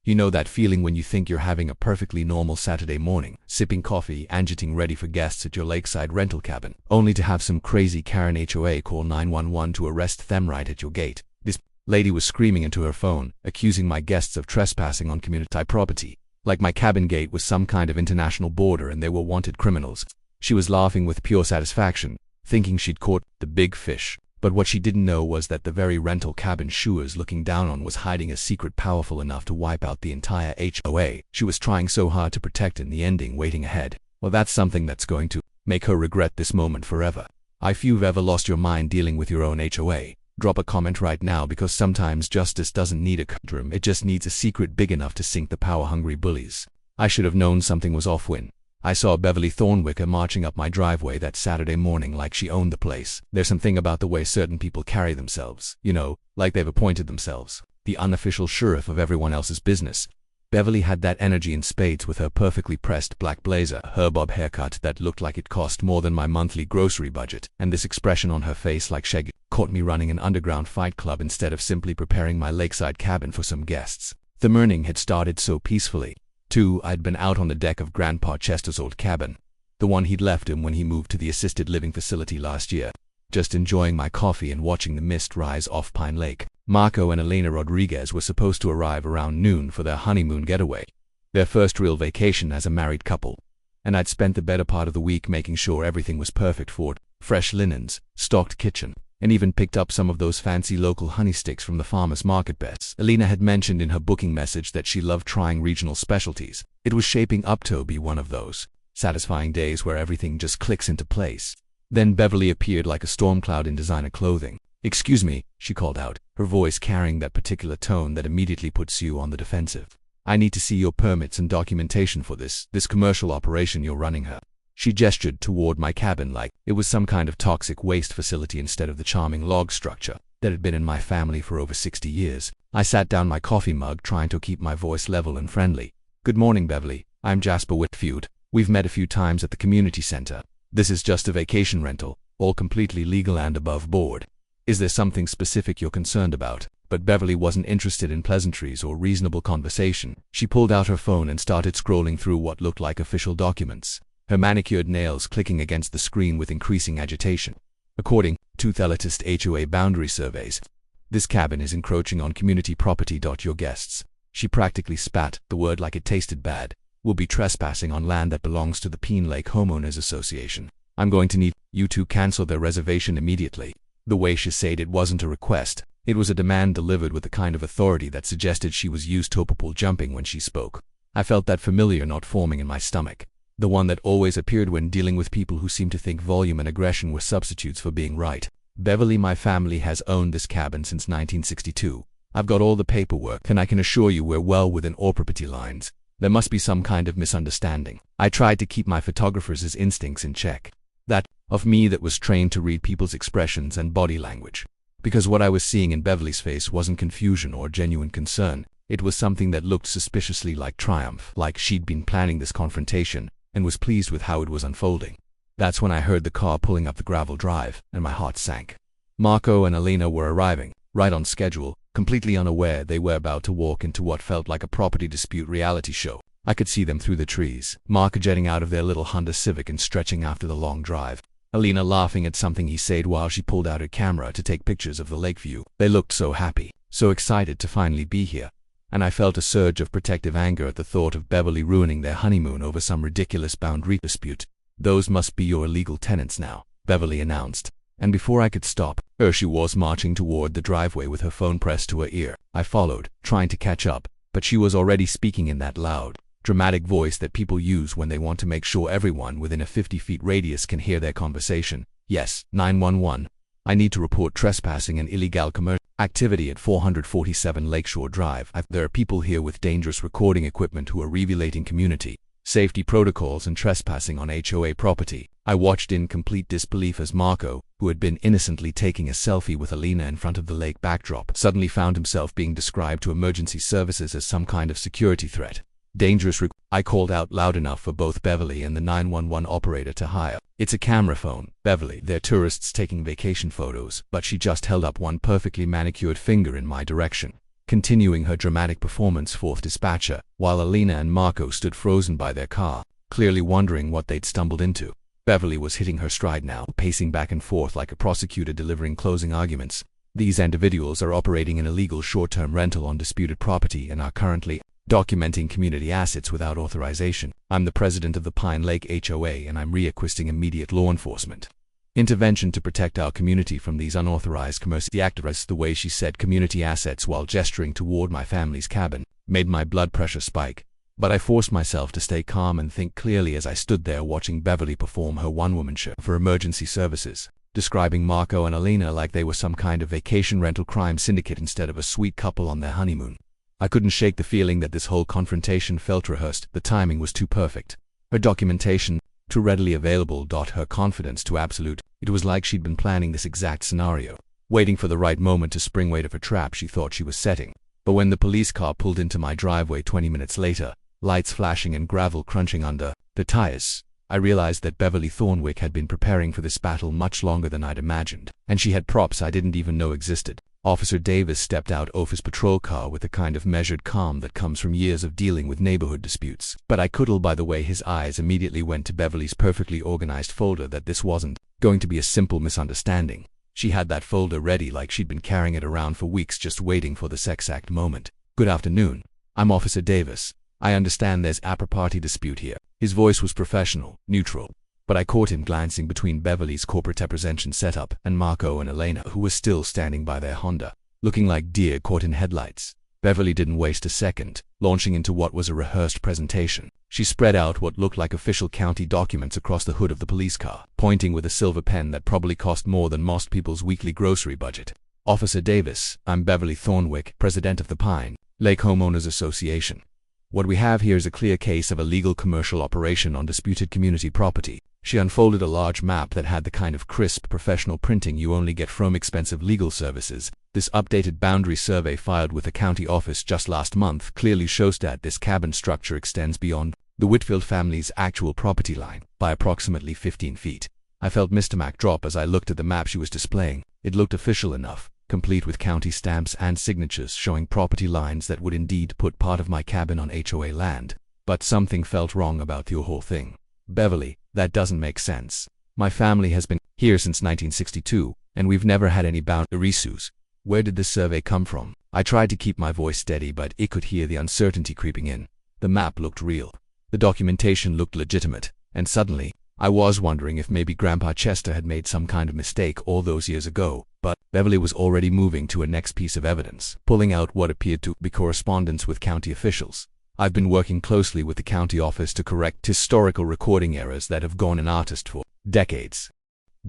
You know that feeling when you think you're having a perfectly normal Saturday morning, sipping coffee and getting ready for guests at your lakeside rental cabin, only to have some crazy Karen HOA call 911 to arrest them right at your gate. This lady was screaming into her phone, accusing my guests of trespassing on community property, like my cabin gate was some kind of international border and they were wanted criminals. She was laughing with pure satisfaction, thinking she'd caught the big fish. But what she didn't know was that the very rental cabin she was looking down on was hiding a secret powerful enough to wipe out the entire HOA she was trying so hard to protect in the ending waiting ahead. Well, that's something that's going to make her regret this moment forever. If you've ever lost your mind dealing with your own HOA, drop a comment right now, because sometimes justice doesn't need a courtroom, it just needs a secret big enough to sink the power-hungry bullies. I should have known something was off when I saw Beverly Thornwicker marching up my driveway that Saturday morning like she owned the place. There's something about the way certain people carry themselves, you know, like they've appointed themselves the unofficial sheriff of everyone else's business. Beverly had that energy in spades with her perfectly pressed black blazer, her bob haircut that looked like it cost more than my monthly grocery budget, and this expression on her face like she caught me running an underground fight club instead of simply preparing my lakeside cabin for some guests. The morning had started so peacefully. I'd been out on the deck of Grandpa Chester's old cabin, the one he'd left him when he moved to the assisted living facility last year, just enjoying my coffee and watching the mist rise off Pine Lake. Marco and Elena Rodriguez were supposed to arrive around noon for their honeymoon getaway, their first real vacation as a married couple, and I'd spent the better part of the week making sure everything was perfect for it: fresh linens, stocked kitchen, and even picked up some of those fancy local honey sticks from the farmer's market beds. Elena had mentioned in her booking message that she loved trying regional specialties. It was shaping up to be one of those satisfying days where everything just clicks into place. Then Beverly appeared like a storm cloud in designer clothing. "Excuse me," she called out, her voice carrying that particular tone that immediately puts you on the defensive. "I need to see your permits and documentation for this commercial operation you're running here." She gestured toward my cabin like it was some kind of toxic waste facility instead of the charming log structure that had been in my family for over 60 years. I sat down my coffee mug, trying to keep my voice level and friendly. "Good morning, Beverly. I'm Jasper Whitfield. We've met a few times at the community center. This is just a vacation rental, all completely legal and above board. Is there something specific you're concerned about?" But Beverly wasn't interested in pleasantries or reasonable conversation. She pulled out her phone and started scrolling through what looked like official documents, her manicured nails clicking against the screen with increasing agitation. "According to the latest HOA boundary surveys, this cabin is encroaching on community property. Your guests," she practically spat the word like it tasted bad, "will be trespassing on land that belongs to the Pine Lake Homeowners Association. I'm going to need you to cancel their reservation immediately." The way she said it wasn't a request, it was a demand delivered with the kind of authority that suggested she was used to purple jumping when she spoke. I felt that familiar knot forming in my stomach, the one that always appeared when dealing with people who seemed to think volume and aggression were substitutes for being right. "Beverly, my family has owned this cabin since 1962. I've got all the paperwork, and I can assure you we're well within all property lines. There must be some kind of misunderstanding." I tried to keep my photographer's instincts in check, that of me that was trained to read people's expressions and body language, because what I was seeing in Beverly's face wasn't confusion or genuine concern. It was something that looked suspiciously like triumph, like she'd been planning this confrontation and was pleased with how it was unfolding. That's when I heard the car pulling up the gravel drive, and my heart sank. Marco and Elena were arriving, right on schedule, completely unaware they were about to walk into what felt like a property dispute reality show. I could see them through the trees, Marco jetting out of their little Honda Civic and stretching after the long drive, Elena laughing at something he said while she pulled out her camera to take pictures of the lake view. They looked so happy, so excited to finally be here, and I felt a surge of protective anger at the thought of Beverly ruining their honeymoon over some ridiculous boundary dispute. "Those must be your illegal tenants now," Beverly announced, and before I could stop her, she was marching toward the driveway with her phone pressed to her ear. I followed, trying to catch up, but she was already speaking in that loud, dramatic voice that people use when they want to make sure everyone within a 50-foot radius can hear their conversation. "Yes, 911. I need to report trespassing and illegal commercial activity at 447 Lakeshore Drive. There are people here with dangerous recording equipment who are violating community safety protocols and trespassing on HOA property." I watched in complete disbelief as Marco, who had been innocently taking a selfie with Elena in front of the lake backdrop, suddenly found himself being described to emergency services as some kind of security threat. "Dangerous I called out loud enough for both Beverly and the 911 operator to hire. "It's a camera phone, Beverly. They're tourists taking vacation photos," but she just held up one perfectly manicured finger in my direction. continuing her dramatic performance. Fourth dispatcher, while Alina and Marco stood frozen by their car, clearly wondering what they'd stumbled into. Beverly was hitting her stride now, pacing back and forth like a prosecutor delivering closing arguments. These individuals are operating an illegal short-term rental on disputed property and are currently documenting community assets without authorization. I'm the president of the Pine Lake HOA and I'm requesting immediate law enforcement intervention to protect our community from these unauthorized commercial activities. The way she said community assets while gesturing toward my family's cabin made my blood pressure spike. But I forced myself to stay calm and think clearly as I stood there watching Beverly perform her one-woman show for emergency services, describing Marco and Alina like they were some kind of vacation rental crime syndicate instead of a sweet couple on their honeymoon. I couldn't shake the feeling that this whole confrontation felt rehearsed. The timing was too perfect. Her documentation, too readily available. Her confidence too absolute. It was like she'd been planning this exact scenario, waiting for the right moment to spring weight of her trap she thought she was setting. But when the police car pulled into my driveway 20 minutes later, lights flashing and gravel crunching under the tires, I realized that Beverly Thornwick had been preparing for this battle much longer than I'd imagined, and she had props I didn't even know existed. Officer Davis stepped out of his patrol car with the kind of measured calm that comes from years of dealing with neighborhood disputes. But I could tell by the way his eyes immediately went to Beverly's perfectly organized folder that this wasn't going to be a simple misunderstanding. She had that folder ready like she'd been carrying it around for weeks just waiting for this exact moment. Good afternoon. I'm Officer Davis. I understand there's a property dispute here. His voice was professional, neutral, but I caught him glancing between Beverly's corporate representation setup and Marco and Elena, who were still standing by their Honda, looking like deer caught in headlights. Beverly didn't waste a second, launching into what was a rehearsed presentation. She spread out what looked like official county documents across the hood of the police car, pointing with a silver pen that probably cost more than most people's weekly grocery budget. Officer Davis, I'm Beverly Thornwick, president of the Pine Lake Homeowners Association. What we have here is a clear case of a legal commercial operation on disputed community property. She unfolded a large map that had the kind of crisp professional printing you only get from expensive legal services. This updated boundary survey filed with the county office just last month clearly shows that this cabin structure extends beyond the Whitfield family's actual property line by approximately 15 feet. I felt my stomach drop as I looked at the map she was displaying. It looked official enough, complete with county stamps and signatures showing property lines that would indeed put part of my cabin on HOA land. But something felt wrong about the whole thing. Beverly, that doesn't make sense. My family has been here since 1962, and we've never had any boundary issues. Where did this survey come from? I tried to keep my voice steady, but I could hear the uncertainty creeping in. The map looked real. The documentation looked legitimate, and suddenly, I was wondering if maybe Grandpa Chester had made some kind of mistake all those years ago. But Beverly was already moving to a next piece of evidence, pulling out what appeared to be correspondence with county officials. I've been working closely with the county office to correct historical recording errors that have gone unnoticed for decades.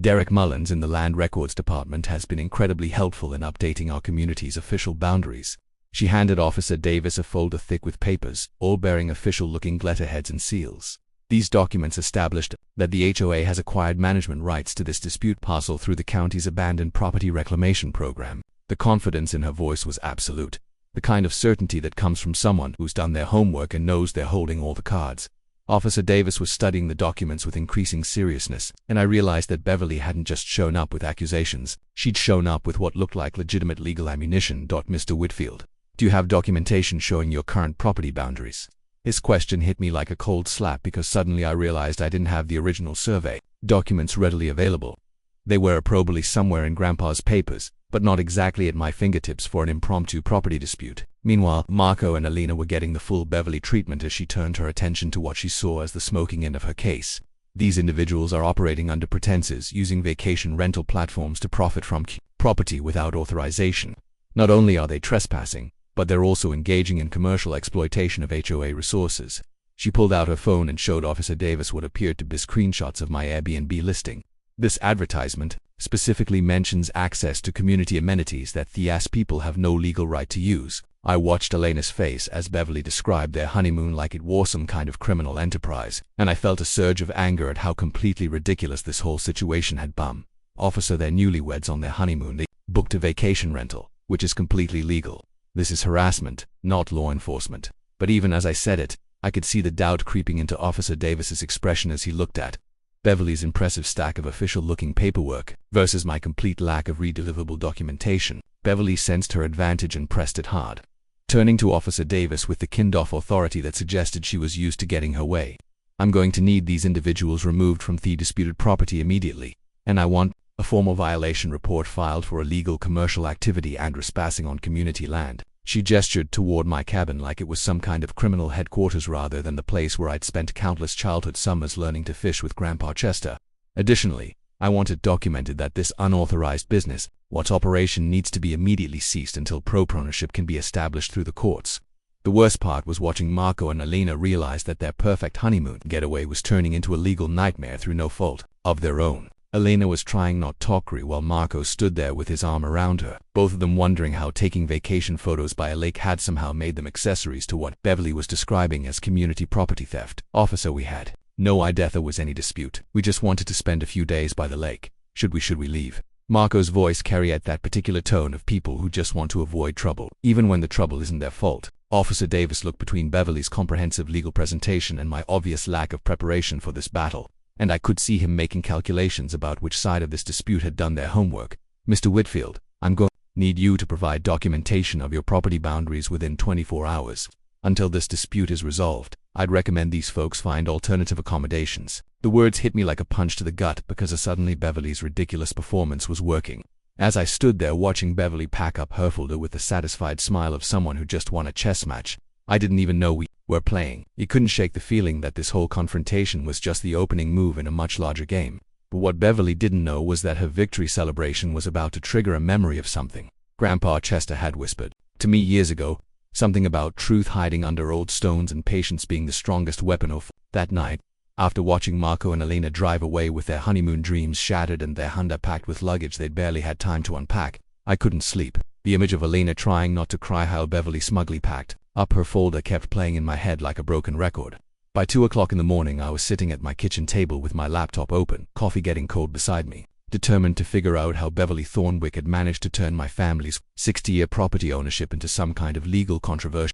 Derek Mullins in the Land Records Department has been incredibly helpful in updating our community's official boundaries. She handed Officer Davis a folder thick with papers, all bearing official-looking letterheads and seals. These documents established that the HOA has acquired management rights to this dispute parcel through the county's abandoned property reclamation program. The confidence in her voice was absolute, the kind of certainty that comes from someone who's done their homework and knows they're holding all the cards. Officer Davis was studying the documents with increasing seriousness, and I realized that Beverly hadn't just shown up with accusations. She'd shown up with what looked like legitimate legal ammunition. Mr. Whitfield, do you have documentation showing your current property boundaries? His question hit me like a cold slap because suddenly I realized I didn't have the original survey documents readily available. They were probably somewhere in Grandpa's papers, but not exactly at my fingertips for an impromptu property dispute. Meanwhile, Marco and Alina were getting the full Beverly treatment as she turned her attention to what she saw as the smoking end of her case. These individuals are operating under pretenses, using vacation rental platforms to profit from property without authorization. Not only are they trespassing, but they're also engaging in commercial exploitation of HOA resources. She pulled out her phone and showed Officer Davis what appeared to be screenshots of my Airbnb listing. This advertisement specifically mentions access to community amenities that the people have no legal right to use. I watched Elena's face as Beverly described their honeymoon like it was some kind of criminal enterprise, and I felt a surge of anger at how completely ridiculous this whole situation had become. Officer, they're newlyweds on their honeymoon. They booked a vacation rental, which is completely legal. This is harassment, not law enforcement. But even as I said it, I could see the doubt creeping into Officer Davis's expression as he looked at Beverly's impressive stack of official-looking paperwork versus my complete lack of redeliverable documentation. Beverly sensed her advantage and pressed it hard. turning to Officer Davis with the kind-off authority that suggested she was used to getting her way. I'm going to need these individuals removed from the disputed property immediately, and I want a formal violation report filed for illegal commercial activity and trespassing on community land. She gestured toward my cabin like it was some kind of criminal headquarters rather than the place where I'd spent countless childhood summers learning to fish with Grandpa Chester. Additionally, I want it documented that this unauthorized business, what's operation, needs to be immediately ceased until proper ownership can be established through the courts. The worst part was watching Marco and Elena realize that their perfect honeymoon getaway was turning into a legal nightmare through no fault of their own. Elena was trying not to talk while Marco stood there with his arm around her, both of them wondering how taking vacation photos by a lake had somehow made them accessories to what Beverly was describing as community property theft. Officer, we had no idea there was any dispute. We just wanted to spend a few days by the lake. Should we leave? Marco's voice carried that particular tone of people who just want to avoid trouble, even when the trouble isn't their fault. Officer Davis looked between Beverly's comprehensive legal presentation and my obvious lack of preparation for this battle, and I could see him making calculations about which side of this dispute had done their homework. Mr. Whitfield, I'm going to need you to provide documentation of your property boundaries within 24 hours. Until this dispute is resolved, I'd recommend these folks find alternative accommodations. The words hit me like a punch to the gut because suddenly Beverly's ridiculous performance was working. As I stood there watching Beverly pack up her folder with the satisfied smile of someone who just won a chess match, I didn't even know we were playing. You couldn't shake the feeling that this whole confrontation was just the opening move in a much larger game. But what Beverly didn't know was that her victory celebration was about to trigger a memory of something Grandpa Chester had whispered to me years ago, something about truth hiding under old stones and patience being the strongest weapon of that night. After watching Marco and Elena drive away with their honeymoon dreams shattered and their Honda packed with luggage they'd barely had time to unpack, I couldn't sleep. The image of Elena trying not to cry while Beverly smugly packed up her folder kept playing in my head like a broken record. By 2 o'clock in the morning, I was sitting at my kitchen table with my laptop open, coffee getting cold beside me, determined to figure out how Beverly Thornwick had managed to turn my family's 60-year property ownership into some kind of legal controversy.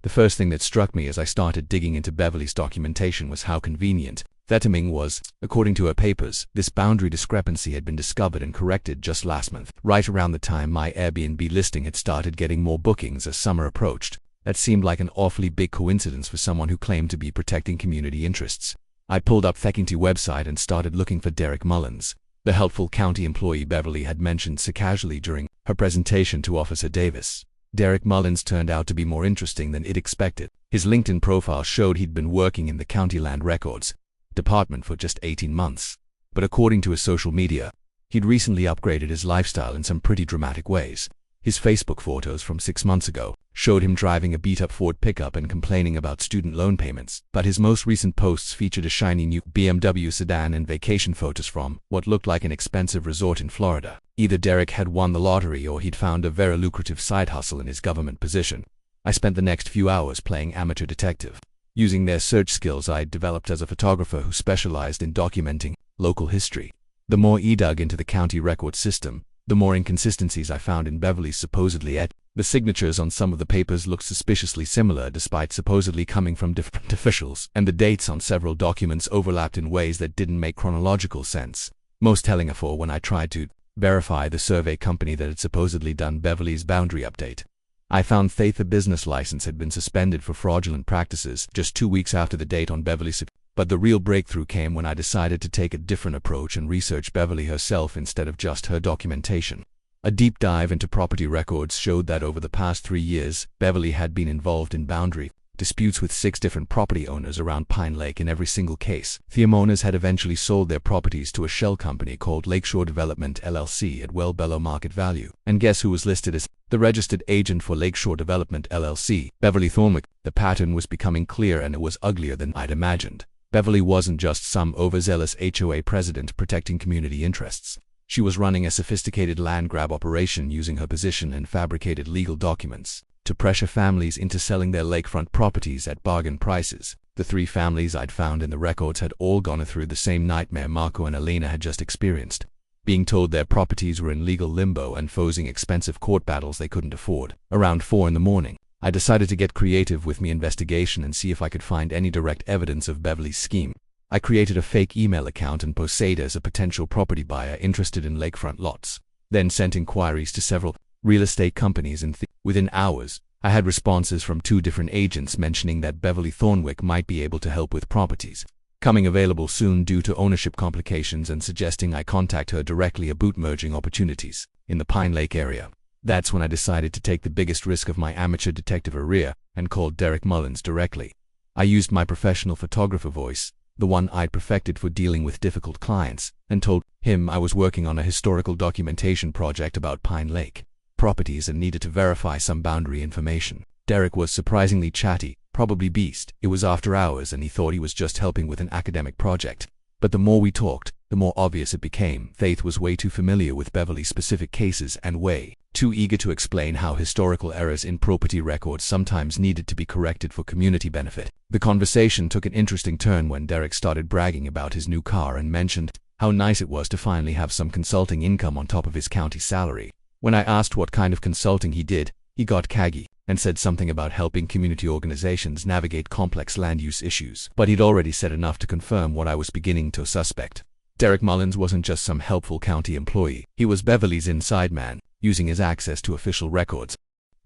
The first thing that struck me as I started digging into Beverly's documentation was how convenient that timing was. According to her papers, this boundary discrepancy had been discovered and corrected just last month, right around the time my Airbnb listing had started getting more bookings as summer approached. That seemed like an awfully big coincidence for someone who claimed to be protecting community interests. I pulled up the website and started looking for Derek Mullins, the helpful county employee Beverly had mentioned so casually during her presentation to Officer Davis. Derek Mullins turned out to be more interesting than it expected. His LinkedIn profile showed he'd been working in the county land records department for just 18 months. But according to his social media, he'd recently upgraded his lifestyle in some pretty dramatic ways. His Facebook photos from 6 months ago showed him driving a beat-up Ford pickup and complaining about student loan payments, but his most recent posts featured a shiny new BMW sedan and vacation photos from what looked like an expensive resort in Florida. Either Derek had won the lottery or he'd found a very lucrative side hustle in his government position. I spent the next few hours playing amateur detective, using their search skills I'd developed as a photographer who specialized in documenting local history. The more I dug into the county record system, the more inconsistencies I found in Beverly's supposedly the signatures on some of the papers looked suspiciously similar despite supposedly coming from different officials, and the dates on several documents overlapped in ways that didn't make chronological sense. Most telling of all when I tried to verify the survey company that had supposedly done Beverly's boundary update. I found the business license had been suspended for fraudulent practices just 2 weeks after the date on Beverly's. But the real breakthrough came when I decided to take a different approach and research Beverly herself instead of just her documentation. A deep dive into property records showed that over the past 3 years, Beverly had been involved in boundary disputes with 6 different property owners around Pine Lake. In every single case, the owners had eventually sold their properties to a shell company called Lakeshore Development LLC at well below market value. And guess who was listed as the registered agent for Lakeshore Development LLC? Beverly Thornwick. The pattern was becoming clear, and it was uglier than I'd imagined. Beverly wasn't just some overzealous HOA president protecting community interests. She was running a sophisticated land grab operation using her position and fabricated legal documents to pressure families into selling their lakefront properties at bargain prices. The 3 families I'd found in the records had all gone through the same nightmare Marco and Elena had just experienced, being told their properties were in legal limbo and facing expensive court battles they couldn't afford. Around 4 in the morning, I decided to get creative with my investigation and see if I could find any direct evidence of Beverly's scheme. I created a fake email account and posed as a potential property buyer interested in lakefront lots, then sent inquiries to several real estate companies, and within hours, I had responses from 2 different agents mentioning that Beverly Thornwick might be able to help with properties coming available soon due to ownership complications, and suggesting I contact her directly about merging opportunities in the Pine Lake area. That's when I decided to take the biggest risk of my amateur detective career and called Derek Mullins directly. I used my professional photographer voice, the one I'd perfected for dealing with difficult clients, and told him I was working on a historical documentation project about Pine Lake properties and needed to verify some boundary information. Derek was surprisingly chatty, probably beast. It was after hours and he thought he was just helping with an academic project. But the more we talked, the more obvious it became. Faith was way too familiar with Beverly's specific cases and way too eager to explain how historical errors in property records sometimes needed to be corrected for community benefit. The conversation took an interesting turn when Derek started bragging about his new car and mentioned how nice it was to finally have some consulting income on top of his county salary. When I asked what kind of consulting he did, he got caggy and said something about helping community organizations navigate complex land use issues. But he'd already said enough to confirm what I was beginning to suspect. Derek Mullins wasn't just some helpful county employee. He was Beverly's inside man, using his access to official records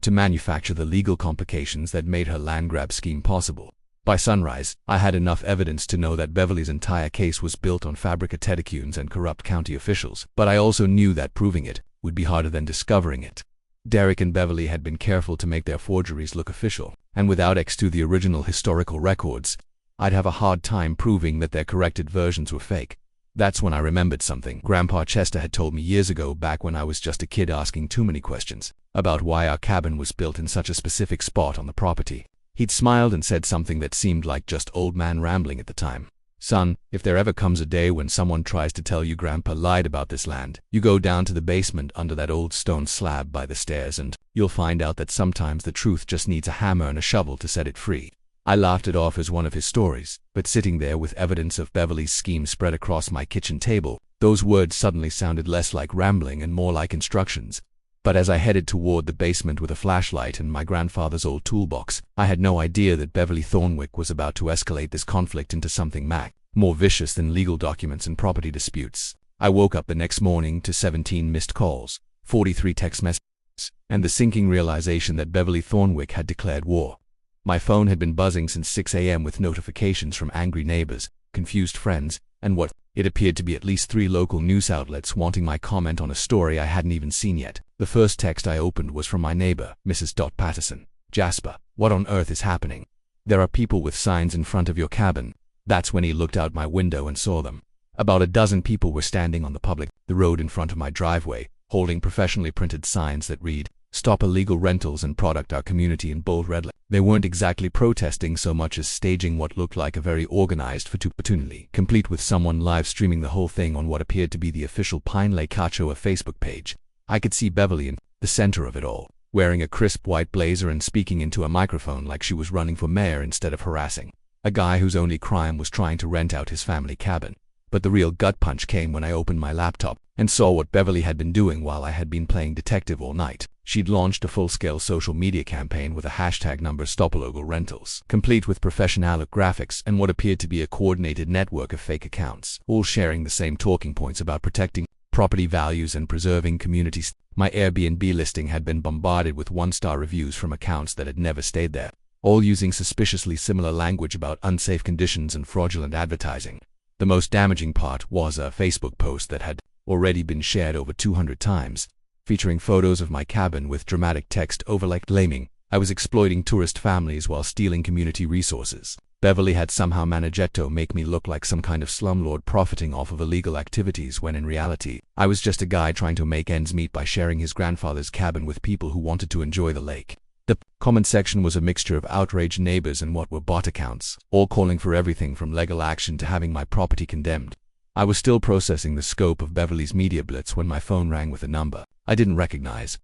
to manufacture the legal complications that made her land grab scheme possible. By sunrise, I had enough evidence to know that Beverly's entire case was built on fabricated and corrupt county officials, but I also knew that proving it would be harder than discovering it. Derek and Beverly had been careful to make their forgeries look official, and without access to the original historical records, I'd have a hard time proving that their corrected versions were fake. That's when I remembered something Grandpa Chester had told me years ago, back when I was just a kid asking too many questions about why our cabin was built in such a specific spot on the property. He'd smiled and said something that seemed like just old man rambling at the time. Son, if there ever comes a day when someone tries to tell you Grandpa lied about this land, you go down to the basement under that old stone slab by the stairs and you'll find out that sometimes the truth just needs a hammer and a shovel to set it free. I laughed it off as one of his stories, but sitting there with evidence of Beverly's scheme spread across my kitchen table, those words suddenly sounded less like rambling and more like instructions. But as I headed toward the basement with a flashlight and my grandfather's old toolbox, I had no idea that Beverly Thornwick was about to escalate this conflict into something more vicious than legal documents and property disputes. I woke up the next morning to 17 missed calls, 43 text messages, and the sinking realization that Beverly Thornwick had declared war. My phone had been buzzing since 6 a.m. with notifications from angry neighbors, confused friends, and what it appeared to be at least 3 local news outlets wanting my comment on a story I hadn't even seen yet. The first text I opened was from my neighbor, Mrs. Patterson. Jasper, what on earth is happening? There are people with signs in front of your cabin. That's when he looked out my window and saw them. About a dozen people were standing on the road in front of my driveway, holding professionally printed signs that read, "Stop illegal rentals and protect our community," in bold red letters. They weren't exactly protesting so much as staging what looked like a very organized opportunity, complete with someone live streaming the whole thing on what appeared to be the official Pine Lake HOA Facebook page. I could see Beverly in the center of it all, wearing a crisp white blazer and speaking into a microphone like she was running for mayor instead of harassing a guy whose only crime was trying to rent out his family cabin. But the real gut punch came when I opened my laptop and saw what Beverly had been doing while I had been playing detective all night. She'd launched a full-scale social media campaign with a hashtag number Stop Illegal Rentals, complete with professional graphics and what appeared to be a coordinated network of fake accounts, all sharing the same talking points about protecting property values and preserving communities. My Airbnb listing had been bombarded with 1-star reviews from accounts that had never stayed there, all using suspiciously similar language about unsafe conditions and fraudulent advertising. The most damaging part was a Facebook post that had already been shared over 200 times, featuring photos of my cabin with dramatic text overlay claiming I was exploiting tourist families while stealing community resources. Beverly had somehow managed to make me look like some kind of slumlord profiting off of illegal activities, when in reality, I was just a guy trying to make ends meet by sharing his grandfather's cabin with people who wanted to enjoy the lake. The comment section was a mixture of outraged neighbors and what were bot accounts, all calling for everything from legal action to having my property condemned. I was still processing the scope of Beverly's media blitz when my phone rang with a number I didn't recognize.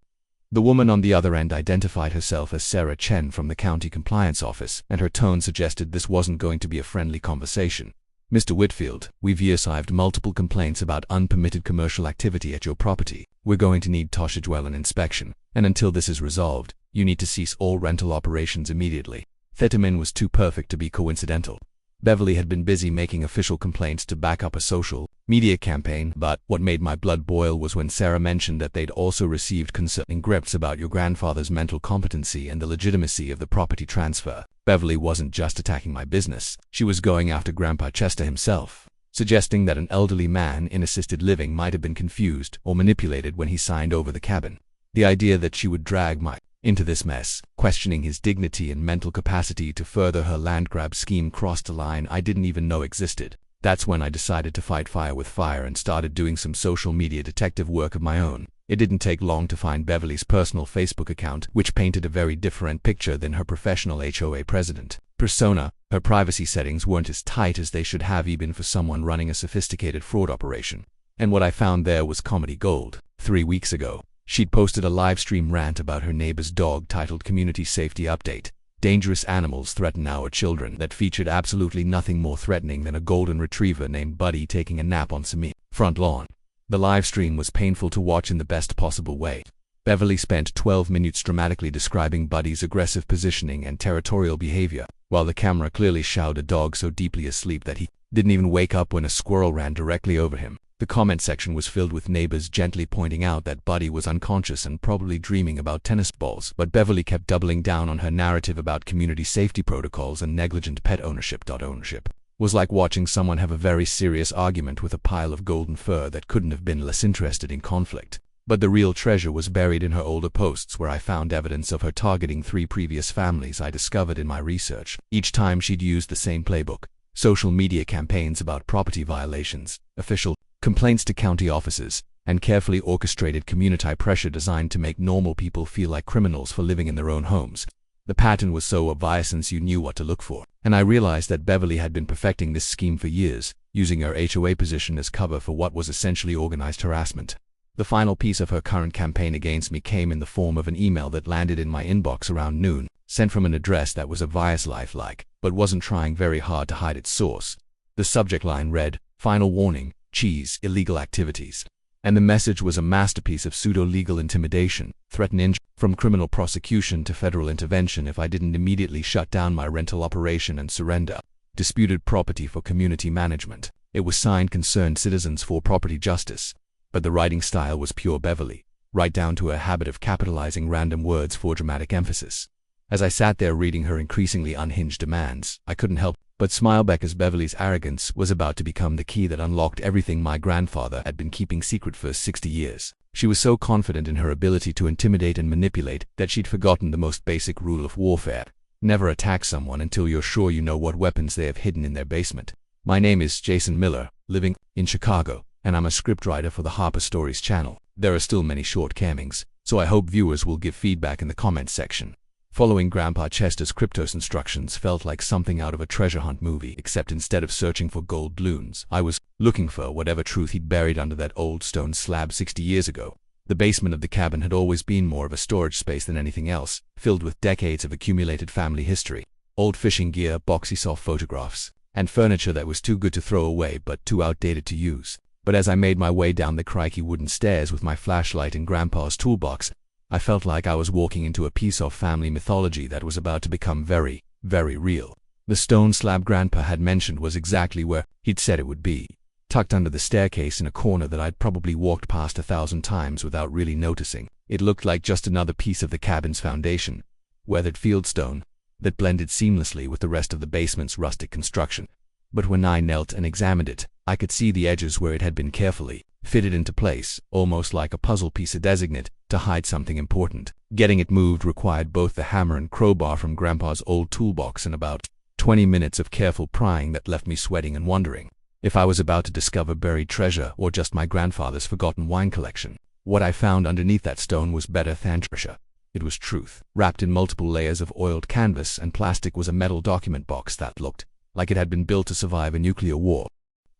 The woman on the other end identified herself as Sarah Chen from the county compliance office, and her tone suggested this wasn't going to be a friendly conversation. "Mr. Whitfield, we've received multiple complaints about unpermitted commercial activity at your property. We're going to need to schedule an inspection, and until this is resolved, you need to cease all rental operations immediately." Thetamin was too perfect to be coincidental. Beverly had been busy making official complaints to back up a social media campaign, but what made my blood boil was when Sarah mentioned that they'd also received concerning grips about your grandfather's mental competency and the legitimacy of the property transfer. Beverly wasn't just attacking my business, she was going after Grandpa Chester himself, suggesting that an elderly man in assisted living might have been confused or manipulated when he signed over the cabin. The idea that she would drag Mike into this mess, questioning his dignity and mental capacity to further her land grab scheme, crossed a line I didn't even know existed. That's when I decided to fight fire with fire and started doing some social media detective work of my own. It didn't take long to find Beverly's personal Facebook account, which painted a very different picture than her professional HOA president persona. Her privacy settings weren't as tight as they should have even for someone running a sophisticated fraud operation. And what I found there was comedy gold. 3 weeks ago, she'd posted a live stream rant about her neighbor's dog titled Community Safety Update. Dangerous animals threaten our children, that featured absolutely nothing more threatening than a golden retriever named Buddy taking a nap on some front lawn. The live stream was painful to watch in the best possible way. Beverly spent 12 minutes dramatically describing Buddy's aggressive positioning and territorial behavior, while the camera clearly showed a dog so deeply asleep that he didn't even wake up when a squirrel ran directly over him. The comment section was filled with neighbors gently pointing out that Buddy was unconscious and probably dreaming about tennis balls, but Beverly kept doubling down on her narrative about community safety protocols and negligent pet ownership. Ownership was like watching someone have a very serious argument with a pile of golden fur that couldn't have been less interested in conflict. But the real treasure was buried in her older posts, where I found evidence of her targeting 3 previous families I discovered in my research. Each time she'd used the same playbook: social media campaigns about property violations, official complaints to county offices, and carefully orchestrated community pressure designed to make normal people feel like criminals for living in their own homes. The pattern was so obvious you knew what to look for, and I realized that Beverly had been perfecting this scheme for years, using her HOA position as cover for what was essentially organized harassment. The final piece of her current campaign against me came in the form of an email that landed in my inbox around noon, sent from an address that was obvious lifelike, but wasn't trying very hard to hide its source. The subject line read, "Final warning, cheese, illegal activities." And the message was a masterpiece of pseudo-legal intimidation, threatening from criminal prosecution to federal intervention if I didn't immediately shut down my rental operation and surrender disputed property for community management. It was signed Concerned Citizens for Property Justice, but the writing style was pure Beverly, right down to a habit of capitalizing random words for dramatic emphasis. As I sat there reading her increasingly unhinged demands, I couldn't help but smile back, as Beverly's arrogance was about to become the key that unlocked everything my grandfather had been keeping secret for 60 years. She was so confident in her ability to intimidate and manipulate that she'd forgotten the most basic rule of warfare: never attack someone until you're sure you know what weapons they have hidden in their basement. My name is Jason Miller, living in Chicago, and I'm a scriptwriter for the Harper Stories channel. There are still many shortcomings, so I hope viewers will give feedback in the comments section. Following Grandpa Chester's cryptos instructions felt like something out of a treasure hunt movie, except instead of searching for gold balloons, I was looking for whatever truth he'd buried under that old stone slab 60 years ago. The basement of the cabin had always been more of a storage space than anything else, filled with decades of accumulated family history, old fishing gear, boxy soft photographs, and furniture that was too good to throw away but too outdated to use. But as I made my way down the creaky wooden stairs with my flashlight in Grandpa's toolbox, I felt like I was walking into a piece of family mythology that was about to become very, very real. The stone slab Grandpa had mentioned was exactly where he'd said it would be, tucked under the staircase in a corner that I'd probably walked past 1,000 times without really noticing. It looked like just another piece of the cabin's foundation, weathered fieldstone, that blended seamlessly with the rest of the basement's rustic construction. But when I knelt and examined it, I could see the edges where it had been carefully fitted into place, almost like a puzzle piece designate to hide something important. Getting it moved required both the hammer and crowbar from Grandpa's old toolbox and about 20 minutes of careful prying that left me sweating and wondering if I was about to discover buried treasure or just my grandfather's forgotten wine collection. What I found underneath that stone was better than treasure. It was truth. Wrapped in multiple layers of oiled canvas and plastic was a metal document box that looked like it had been built to survive a nuclear war.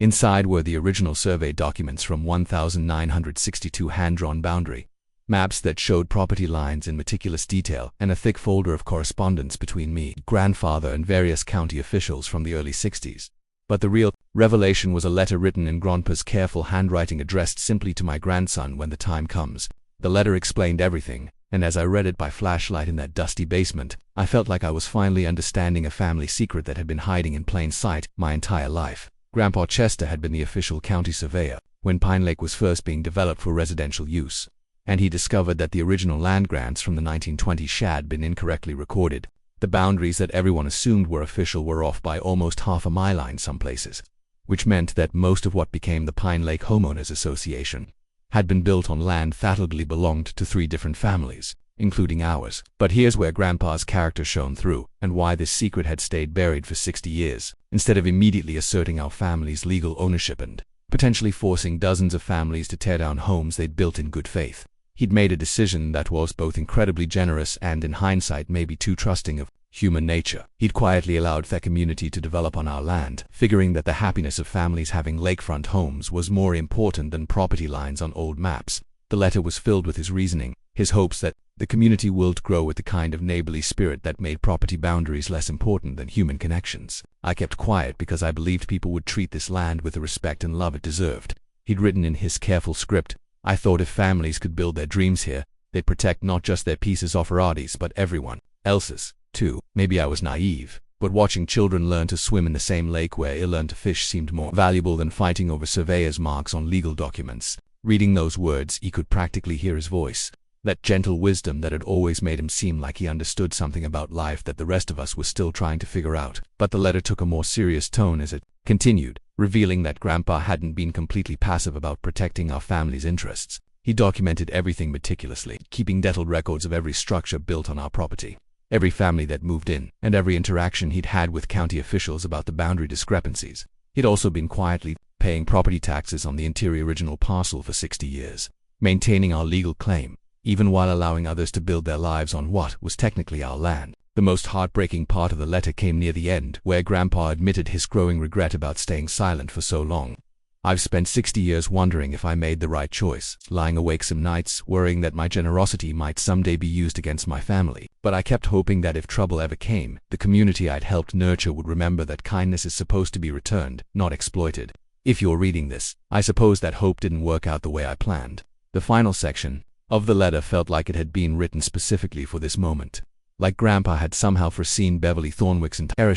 Inside were the original survey documents from 1962, hand-drawn boundary maps that showed property lines in meticulous detail, and a thick folder of correspondence between me, grandfather, and various county officials from the early 60s. But the real revelation was a letter written in Grandpa's careful handwriting addressed simply to my grandson: "When the time comes." The letter explained everything, and as I read it by flashlight in that dusty basement, I felt like I was finally understanding a family secret that had been hiding in plain sight my entire life. Grandpa Chester had been the official county surveyor when Pine Lake was first being developed for residential use, and he discovered that the original land grants from the 1920s had been incorrectly recorded. The boundaries that everyone assumed were official were off by almost half a mile in some places, which meant that most of what became the Pine Lake Homeowners Association had been built on land that allegedly belonged to 3 different families, including ours. But here's where Grandpa's character shone through, and why this secret had stayed buried for 60 years. Instead of immediately asserting our family's legal ownership and potentially forcing dozens of families to tear down homes they'd built in good faith, he'd made a decision that was both incredibly generous and, in hindsight, maybe too trusting of human nature. He'd quietly allowed the community to develop on our land, figuring that the happiness of families having lakefront homes was more important than property lines on old maps. The letter was filled with his reasoning, his hopes that the community would grow with the kind of neighborly spirit that made property boundaries less important than human connections. I kept quiet because I believed people would treat this land with the respect and love it deserved. He'd written in his careful script, "I thought if families could build their dreams here, they'd protect not just their pieces of parades but everyone else's, too." Maybe I was naive, but watching children learn to swim in the same lake where I learned to fish seemed more valuable than fighting over surveyor's marks on legal documents. Reading those words, he could practically hear his voice, that gentle wisdom that had always made him seem like he understood something about life that the rest of us were still trying to figure out. But the letter took a more serious tone as it continued, revealing that Grandpa hadn't been completely passive about protecting our family's interests. He documented everything meticulously, keeping detailed records of every structure built on our property, every family that moved in, and every interaction he'd had with county officials about the boundary discrepancies. He'd also been quietly paying property taxes on the entire original parcel for 60 years, maintaining our legal claim, even while allowing others to build their lives on what was technically our land. The most heartbreaking part of the letter came near the end, where Grandpa admitted his growing regret about staying silent for so long. "I've spent 60 years wondering if I made the right choice, lying awake some nights, worrying that my generosity might someday be used against my family. But I kept hoping that if trouble ever came, the community I'd helped nurture would remember that kindness is supposed to be returned, not exploited." If you're reading this, I suppose that hope didn't work out the way I planned. The final section of the letter felt like it had been written specifically for this moment. Like Grandpa had somehow foreseen Beverly Thornwick's entire.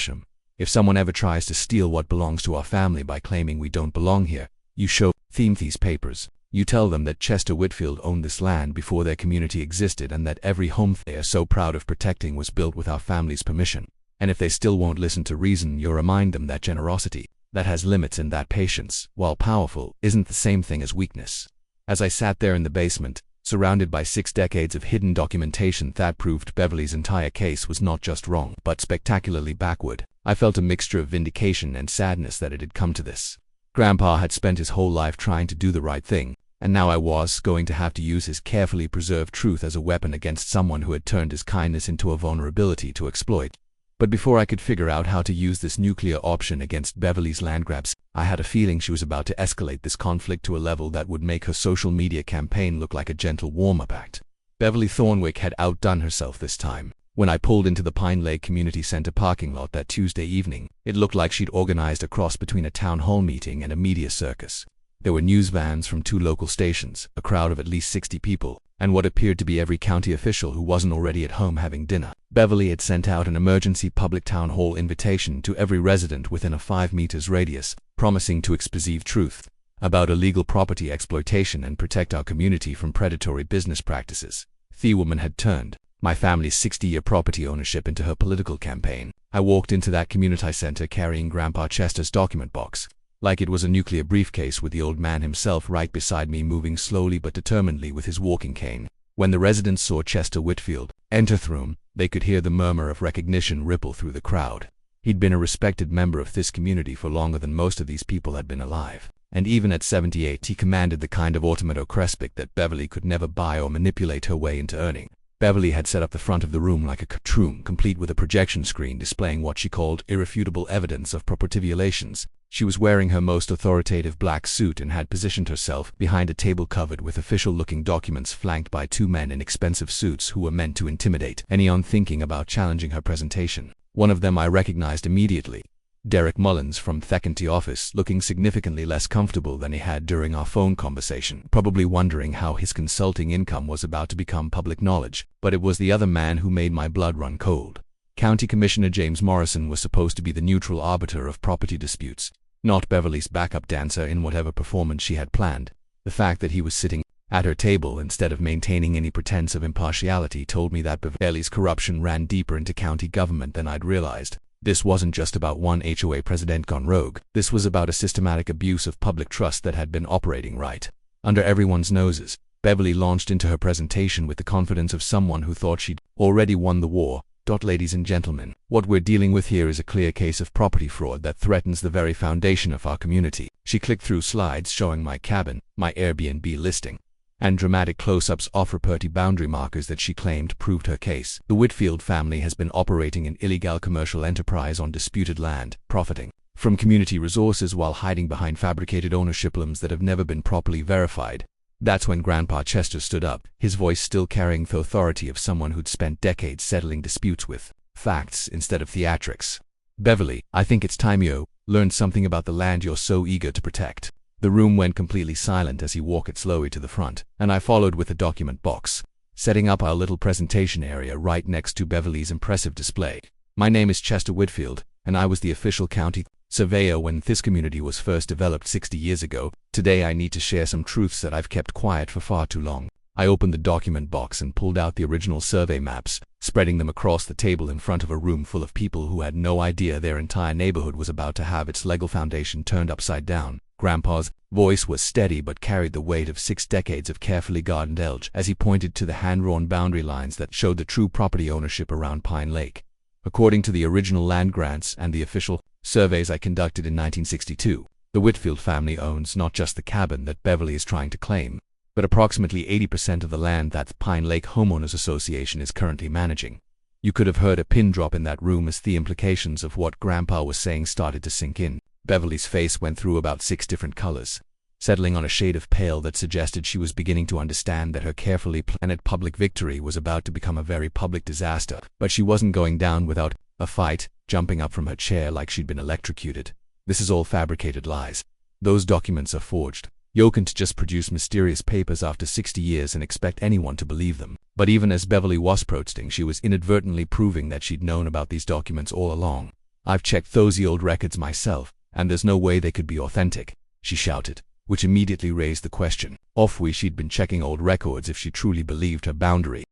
"If someone ever tries to steal what belongs to our family by claiming we don't belong here, you show them these papers. You tell them that Chester Whitfield owned this land before their community existed and that every home they are so proud of protecting was built with our family's permission. And if they still won't listen to reason, you remind them that generosity, that has limits, and that patience, while powerful, isn't the same thing as weakness." As I sat there in the basement, surrounded by 6 decades of hidden documentation that proved Beverly's entire case was not just wrong, but spectacularly backward, I felt a mixture of vindication and sadness that it had come to this. Grandpa had spent his whole life trying to do the right thing, and now I was going to have to use his carefully preserved truth as a weapon against someone who had turned his kindness into a vulnerability to exploit. But before I could figure out how to use this nuclear option against Beverly's land grabs, I had a feeling she was about to escalate this conflict to a level that would make her social media campaign look like a gentle warm-up act. Beverly Thornwick had outdone herself this time. When I pulled into the Pine Lake Community Center parking lot that Tuesday evening, it looked like she'd organized a cross between a town hall meeting and a media circus. There were news vans from 2 local stations, a crowd of at least 60 people, and what appeared to be every county official who wasn't already at home having dinner. Beverly had sent out an emergency public town hall invitation to every resident within a 5 meters radius, promising to expose truth about illegal property exploitation and protect our community from predatory business practices. The woman had turned my family's 60-year property ownership into her political campaign. I walked into that community center carrying Grandpa Chester's document box, like it was a nuclear briefcase, with the old man himself right beside me, moving slowly but determinedly with his walking cane. When the residents saw Chester Whitfield enter the room, they could hear the murmur of recognition ripple through the crowd. He'd been a respected member of this community for longer than most of these people had been alive, and even at 78 he commanded the kind of automatocratic that Beverly could never buy or manipulate her way into earning. Beverly had set up the front of the room like a courtroom, complete with a projection screen displaying what she called irrefutable evidence of property violations. She was wearing her most authoritative black suit and had positioned herself behind a table covered with official-looking documents, flanked by 2 men in expensive suits who were meant to intimidate anyone thinking about challenging her presentation. One of them I recognized immediately. Derek Mullins from the office, looking significantly less comfortable than he had during our phone conversation, probably wondering how his consulting income was about to become public knowledge. But it was the other man who made my blood run cold. County Commissioner James Morrison was supposed to be the neutral arbiter of property disputes, not Beverly's backup dancer in whatever performance she had planned. The fact that he was sitting at her table instead of maintaining any pretense of impartiality told me that Beverly's corruption ran deeper into county government than I'd realized. This wasn't just about one HOA president gone rogue. This was about a systematic abuse of public trust that had been operating right under everyone's noses. Beverly launched into her presentation with the confidence of someone who thought she'd already won the war. Ladies and gentlemen, what we're dealing with here is a clear case of property fraud that threatens the very foundation of our community. She clicked through slides showing my cabin, my Airbnb listing, and dramatic close-ups of property boundary markers that she claimed proved her case. The Whitfield family has been operating an illegal commercial enterprise on disputed land, profiting from community resources while hiding behind fabricated ownership liens that have never been properly verified. That's when Grandpa Chester stood up, his voice still carrying the authority of someone who'd spent decades settling disputes with facts instead of theatrics. Beverly, I think it's time you learned something about the land you're so eager to protect. The room went completely silent as he walked slowly to the front, and I followed with a document box, setting up our little presentation area right next to Beverly's impressive display. My name is Chester Whitfield, and I was the official county surveyor when this community was first developed 60 years ago. Today I need to share some truths that I've kept quiet for far too long. I opened the document box and pulled out the original survey maps, spreading them across the table in front of a room full of people who had no idea their entire neighborhood was about to have its legal foundation turned upside down. Grandpa's voice was steady but carried the weight of 6 decades of carefully gardened elge as he pointed to the hand-drawn boundary lines that showed the true property ownership around Pine Lake. According to the original land grants and the official surveys I conducted in 1962, the Whitfield family owns not just the cabin that Beverly is trying to claim, but approximately 80% of the land that the Pine Lake Homeowners Association is currently managing. You could have heard a pin drop in that room as the implications of what Grandpa was saying started to sink in. Beverly's face went through about 6 different colors, settling on a shade of pale that suggested she was beginning to understand that her carefully planned public victory was about to become a very public disaster. But she wasn't going down without a fight, jumping up from her chair like she'd been electrocuted. This is all fabricated lies. Those documents are forged. You can't just produce mysterious papers after 60 years and expect anyone to believe them. But even as Beverly was protesting, she was inadvertently proving that she'd known about these documents all along. I've checked those old records myself, and there's no way they could be authentic, she shouted, which immediately raised the question of why she'd been checking old records if she truly believed her boundary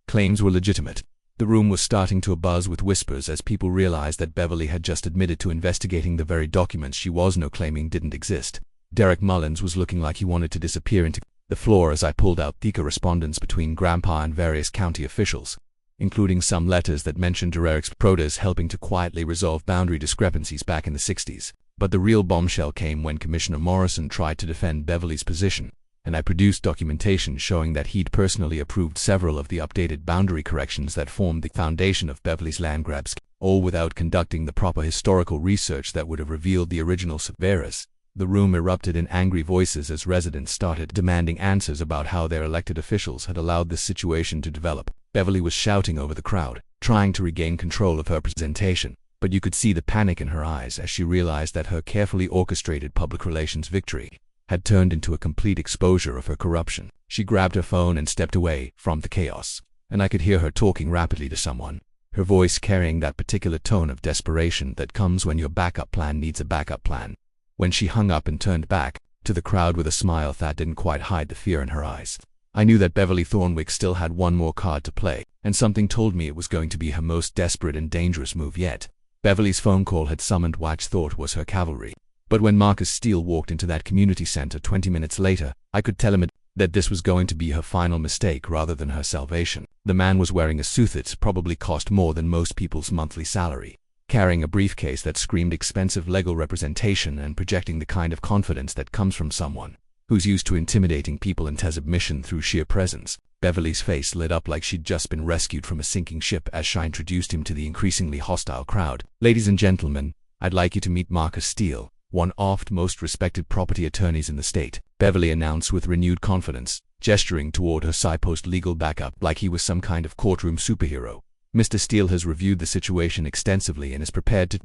claims were legitimate. The room was starting to buzz with whispers as people realized that Beverly had just admitted to investigating the very documents she was now claiming didn't exist. Derek Mullins was looking like he wanted to disappear into the floor as I pulled out the correspondence between Grandpa and various county officials, including some letters that mentioned Derek's protest helping to quietly resolve boundary discrepancies back in the 60s. But the real bombshell came when Commissioner Morrison tried to defend Beverly's position, and I produced documentation showing that he'd personally approved several of the updated boundary corrections that formed the foundation of Beverly's land grabs, all without conducting the proper historical research that would have revealed the original surveyors. The room erupted in angry voices as residents started demanding answers about how their elected officials had allowed this situation to develop. Beverly was shouting over the crowd, trying to regain control of her presentation, but you could see the panic in her eyes as she realized that her carefully orchestrated public relations victory had turned into a complete exposure of her corruption. She grabbed her phone and stepped away from the chaos, and I could hear her talking rapidly to someone, her voice carrying that particular tone of desperation that comes when your backup plan needs a backup plan. When she hung up and turned back to the crowd with a smile that didn't quite hide the fear in her eyes, I knew that Beverly Thornwick still had one more card to play, and something told me it was going to be her most desperate and dangerous move yet. Beverly's phone call had summoned what I thought was her cavalry. But when Marcus Steele walked into that community center 20 minutes later, I could tell him that this was going to be her final mistake rather than her salvation. The man was wearing a suit that probably cost more than most people's monthly salary, carrying a briefcase that screamed expensive legal representation and projecting the kind of confidence that comes from someone who's used to intimidating people into submission through sheer presence. Beverly's face lit up like she'd just been rescued from a sinking ship as she introduced him to the increasingly hostile crowd. Ladies and gentlemen, I'd like you to meet Marcus Steele, one of the most respected property attorneys in the state, Beverly announcannounced with renewed confidence, gesturing toward her signpost legal backup like he was some kind of courtroom superhero. Mr. Steele has reviewed the situation extensively and is prepared to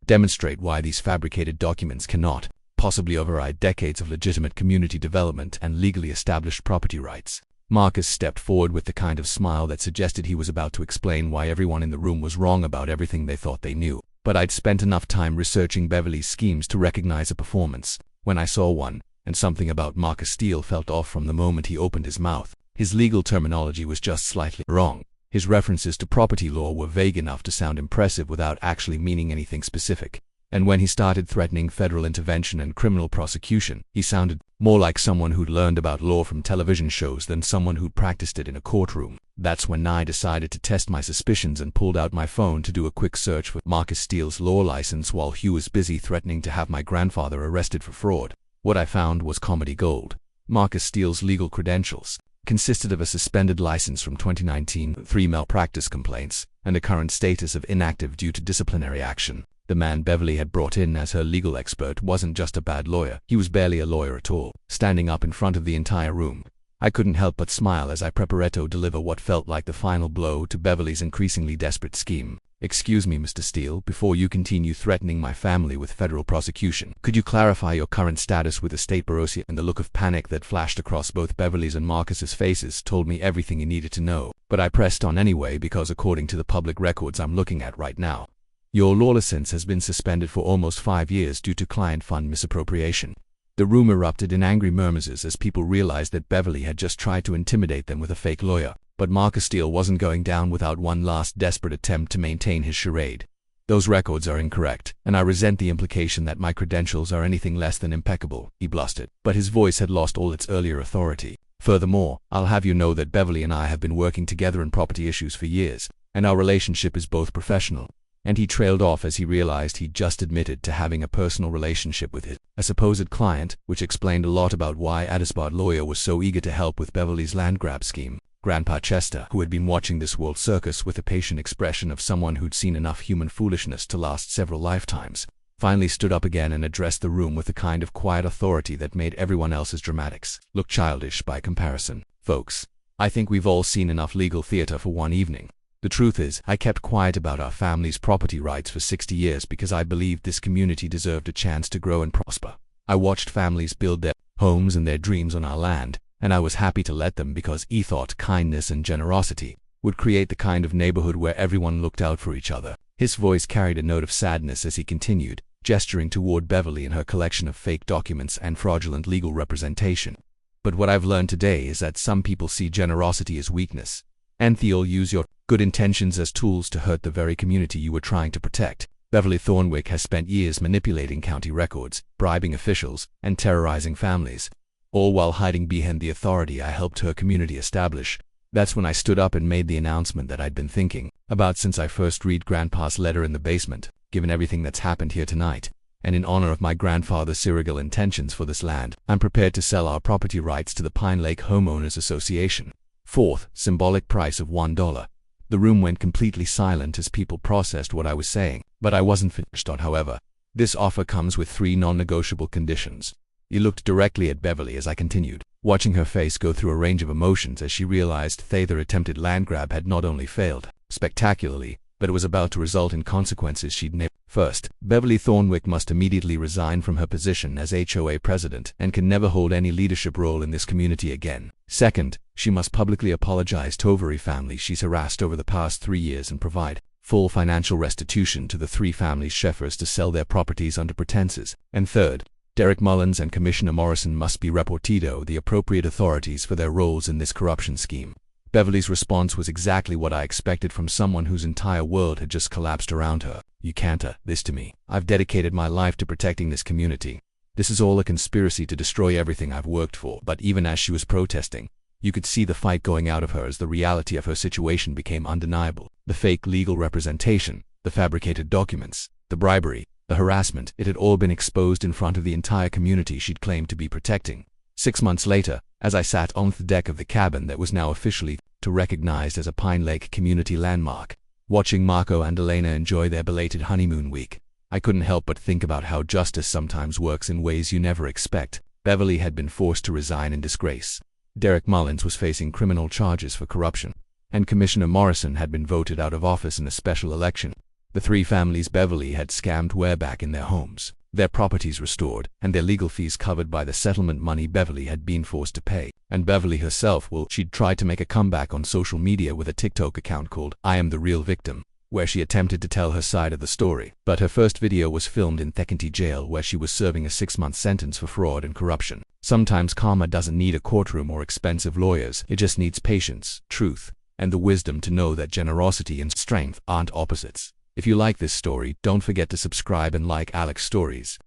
demonstrate why these fabricated documents cannot possibly override decades of legitimate community development and legally established property rights. Marcus stepped forward with the kind of smile that suggested he was about to explain why everyone in the room was wrong about everything they thought they knew. But I'd spent enough time researching Beverly's schemes to recognize a performance when I saw one, and something about Marcus Steele felt off from the moment he opened his mouth. His legal terminology was just slightly wrong. His references to property law were vague enough to sound impressive without actually meaning anything specific. And when he started threatening federal intervention and criminal prosecution, he sounded more like someone who'd learned about law from television shows than someone who'd practiced it in a courtroom. That's when I decided to test my suspicions and pulled out my phone to do a quick search for Marcus Steele's law license while Hugh was busy threatening to have my grandfather arrested for fraud. What I found was comedy gold. Marcus Steele's legal credentials consisted of a suspended license from 2019, 3 malpractice complaints, and a current status of inactive due to disciplinary action. The man Beverly had brought in as her legal expert wasn't just a bad lawyer, he was barely a lawyer at all. Standing up in front of the entire room, I couldn't help but smile as I prepared to deliver what felt like the final blow to Beverly's increasingly desperate scheme. "Excuse me, Mr. Steele, before you continue threatening my family with federal prosecution, could you clarify your current status with the state bureaucracy?" And the look of panic that flashed across both Beverly's and Marcus's faces told me everything you needed to know. But I pressed on anyway because according to the public records I'm looking at right now, your law license has been suspended for almost 5 years due to client fund misappropriation. The room erupted in angry murmurs as people realized that Beverly had just tried to intimidate them with a fake lawyer. But Marcus Steele wasn't going down without one last desperate attempt to maintain his charade. "Those records are incorrect, and I resent the implication that my credentials are anything less than impeccable," he blustered. But his voice had lost all its earlier authority. "Furthermore, I'll have you know that Beverly and I have been working together in property issues for years, and our relationship is both professional." And he trailed off as he realized he'd just admitted to having a personal relationship with a supposed client, which explained a lot about why Adisbard lawyer was so eager to help with Beverly's land grab scheme. Grandpa Chester, who had been watching this world circus with the patient expression of someone who'd seen enough human foolishness to last several lifetimes, finally stood up again and addressed the room with the kind of quiet authority that made everyone else's dramatics look childish by comparison. "Folks, I think we've all seen enough legal theater for one evening. The truth is, I kept quiet about our family's property rights for 60 years because I believed this community deserved a chance to grow and prosper. I watched families build their homes and their dreams on our land, and I was happy to let them because I thought kindness and generosity would create the kind of neighborhood where everyone looked out for each other." His voice carried a note of sadness as he continued, gesturing toward Beverly and her collection of fake documents and fraudulent legal representation. "But what I've learned today is that some people see generosity as weakness, and they'll use your good intentions as tools to hurt the very community you were trying to protect." Beverly Thornwick has spent years manipulating county records, bribing officials, and terrorizing families, all while hiding behind the authority I helped her community establish. That's when I stood up and made the announcement that I'd been thinking about since I first read Grandpa's letter in the basement. Given everything that's happened here tonight, and in honor of my grandfather's illegal intentions for this land, I'm prepared to sell our property rights to the Pine Lake Homeowners Association. Fourth, symbolic price of $1. The room went completely silent as people processed what I was saying, but I wasn't finished on, however. "This offer comes with 3 non-negotiable conditions." He looked directly at Beverly as I continued, watching her face go through a range of emotions as she realized their attempted land grab had not only failed spectacularly, but it was about to result in consequences she'd never. First, Beverly Thornwick must immediately resign from her position as HOA president and can never hold any leadership role in this community again. Second, she must publicly apologize to every family she's harassed over the past 3 years and provide full financial restitution to the 3 families' shepherds to sell their properties under pretenses. And third, Derek Mullins and Commissioner Morrison must be reported the appropriate authorities for their roles in this corruption scheme. Beverly's response was exactly what I expected from someone whose entire world had just collapsed around her. "You can't do this to me. I've dedicated my life to protecting this community. This is all a conspiracy to destroy everything I've worked for." But even as she was protesting, you could see the fight going out of her as the reality of her situation became undeniable. The fake legal representation, the fabricated documents, the bribery, the harassment, it had all been exposed in front of the entire community she'd claimed to be protecting. 6 months later, as I sat on the deck of the cabin that was now officially recognized as a Pine Lake community landmark, watching Marco and Elena enjoy their belated honeymoon week, I couldn't help but think about how justice sometimes works in ways you never expect. Beverly had been forced to resign in disgrace. Derek Mullins was facing criminal charges for corruption, and Commissioner Morrison had been voted out of office in a special election. The three families Beverly had scammed were back in their homes, their properties restored, and their legal fees covered by the settlement money Beverly had been forced to pay. And Beverly herself, she'd tried to make a comeback on social media with a TikTok account called I Am the Real Victim, where she attempted to tell her side of the story. But her first video was filmed in Thekanti jail, where she was serving a 6-month sentence for fraud and corruption. Sometimes karma doesn't need a courtroom or expensive lawyers, it just needs patience, truth, and the wisdom to know that generosity and strength aren't opposites. If you like this story, don't forget to subscribe and like Alex's stories.